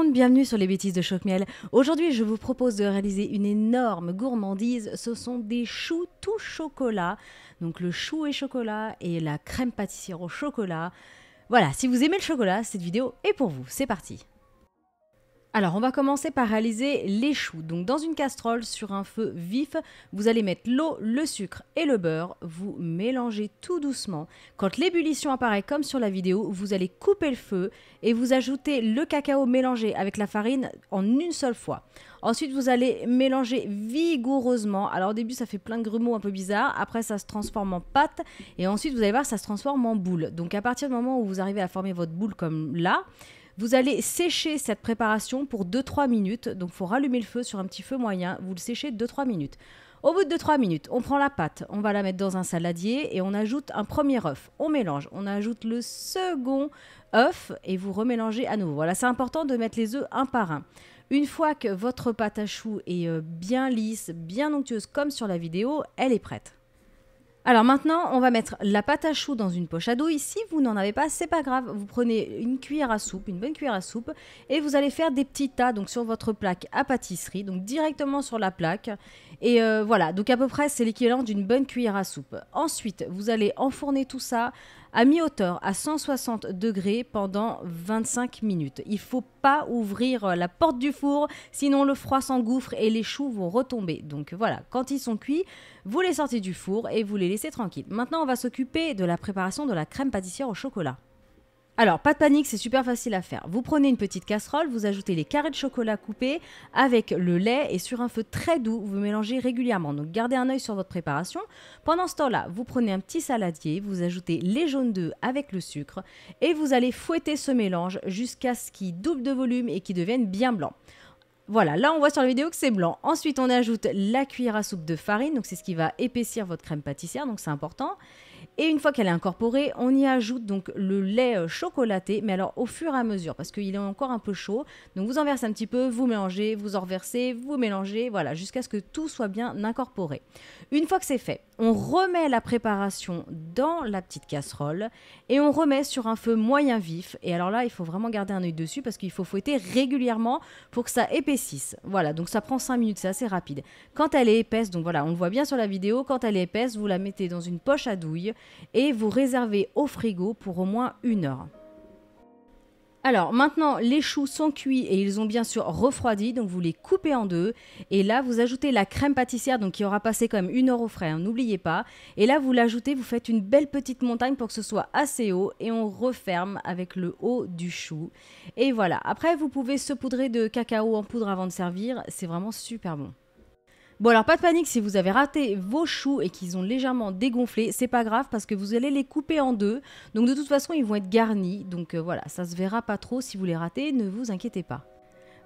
monde, bienvenue sur les bêtises de Choc-Miel. Aujourd'hui, je vous propose de réaliser une énorme gourmandise. Ce sont des choux tout chocolat. Donc le chou et chocolat et la crème pâtissière au chocolat. Voilà, si vous aimez le chocolat, cette vidéo est pour vous. C'est parti. Alors, on va commencer par réaliser les choux. Donc, dans une casserole, sur un feu vif, vous allez mettre l'eau, le sucre et le beurre. Vous mélangez tout doucement. Quand l'ébullition apparaît comme sur la vidéo, vous allez couper le feu et vous ajoutez le cacao mélangé avec la farine en une seule fois. Ensuite, vous allez mélanger vigoureusement. Alors, au début, ça fait plein de grumeaux un peu bizarres. Après, ça se transforme en pâte. Et ensuite, vous allez voir, ça se transforme en boule. Donc, à partir du moment où vous arrivez à former votre boule comme là, vous allez sécher cette préparation pour 2-3 minutes. Donc, il faut rallumer le feu sur un petit feu moyen. Vous le séchez 2-3 minutes. Au bout de 2-3 minutes, on prend la pâte, on va la mettre dans un saladier et on ajoute un premier œuf. On mélange, on ajoute le second œuf et vous remélangez à nouveau. Voilà, c'est important de mettre les œufs un par un. Une fois que votre pâte à choux est bien lisse, bien onctueuse comme sur la vidéo, elle est prête. Alors maintenant, on va mettre la pâte à choux dans une poche à douille. Si vous n'en avez pas, c'est pas grave. Vous prenez une cuillère à soupe, une bonne cuillère à soupe, et vous allez faire des petits tas donc sur votre plaque à pâtisserie, donc directement sur la plaque. Et voilà, donc à peu près c'est l'équivalent d'une bonne cuillère à soupe. Ensuite, vous allez enfourner tout ça à mi-hauteur, à 160 degrés pendant 25 minutes. Il ne faut pas ouvrir la porte du four, sinon le froid s'engouffre et les choux vont retomber. Donc voilà, quand ils sont cuits, vous les sortez du four et vous les laissez tranquilles. Maintenant, on va s'occuper de la préparation de la crème pâtissière au chocolat. Alors, pas de panique, c'est super facile à faire. Vous prenez une petite casserole, vous ajoutez les carrés de chocolat coupés avec le lait et sur un feu très doux, vous mélangez régulièrement. Donc, gardez un œil sur votre préparation. Pendant ce temps-là, vous prenez un petit saladier, vous ajoutez les jaunes d'œufs avec le sucre et vous allez fouetter ce mélange jusqu'à ce qu'il double de volume et qu'il devienne bien blanc. Voilà, là on voit sur la vidéo que c'est blanc. Ensuite, on ajoute la cuillère à soupe de farine, donc c'est ce qui va épaissir votre crème pâtissière, donc c'est important. Et une fois qu'elle est incorporée, on y ajoute donc le lait chocolaté, mais alors au fur et à mesure, parce qu'il est encore un peu chaud. Donc vous en versez un petit peu, vous mélangez, vous en reversez, vous mélangez, voilà, jusqu'à ce que tout soit bien incorporé. Une fois que c'est fait, on remet la préparation dans la petite casserole et on remet sur un feu moyen vif. Et alors là, il faut vraiment garder un œil dessus parce qu'il faut fouetter régulièrement pour que ça épaississe. Voilà, donc ça prend 5 minutes, c'est assez rapide. Quand elle est épaisse, donc voilà, on le voit bien sur la vidéo, quand elle est épaisse, vous la mettez dans une poche à douille et vous réservez au frigo pour au moins 1 heure. Alors maintenant, les choux sont cuits et ils ont bien sûr refroidi, donc vous les coupez en deux. Et là, vous ajoutez la crème pâtissière, donc qui aura passé quand même 1 heure au frais, hein, n'oubliez pas. Et là, vous l'ajoutez, vous faites une belle petite montagne pour que ce soit assez haut et on referme avec le haut du chou. Et voilà, après vous pouvez saupoudrer de cacao en poudre avant de servir, c'est vraiment super bon. Bon alors pas de panique si vous avez raté vos choux et qu'ils ont légèrement dégonflé, c'est pas grave parce que vous allez les couper en deux. Donc de toute façon ils vont être garnis, donc voilà, ça se verra pas trop si vous les ratez, ne vous inquiétez pas.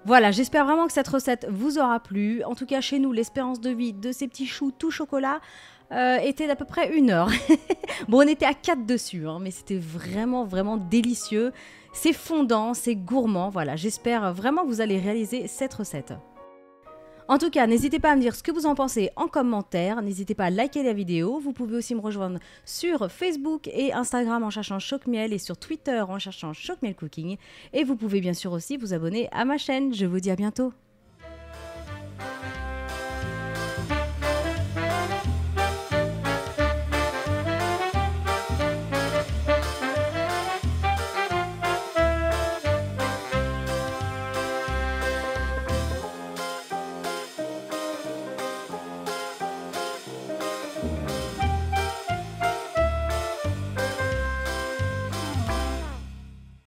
Voilà, j'espère vraiment que cette recette vous aura plu. En tout cas chez nous, l'espérance de vie de ces petits choux tout chocolat était d'à peu près 1 heure. Bon on était à 4 dessus, hein, mais c'était vraiment délicieux. C'est fondant, c'est gourmand, voilà, j'espère vraiment que vous allez réaliser cette recette. En tout cas, n'hésitez pas à me dire ce que vous en pensez en commentaire. N'hésitez pas à liker la vidéo. Vous pouvez aussi me rejoindre sur Facebook et Instagram en cherchant Choc-Miel et sur Twitter en cherchant Choc-Miel Cooking. Et vous pouvez bien sûr aussi vous abonner à ma chaîne. Je vous dis à bientôt.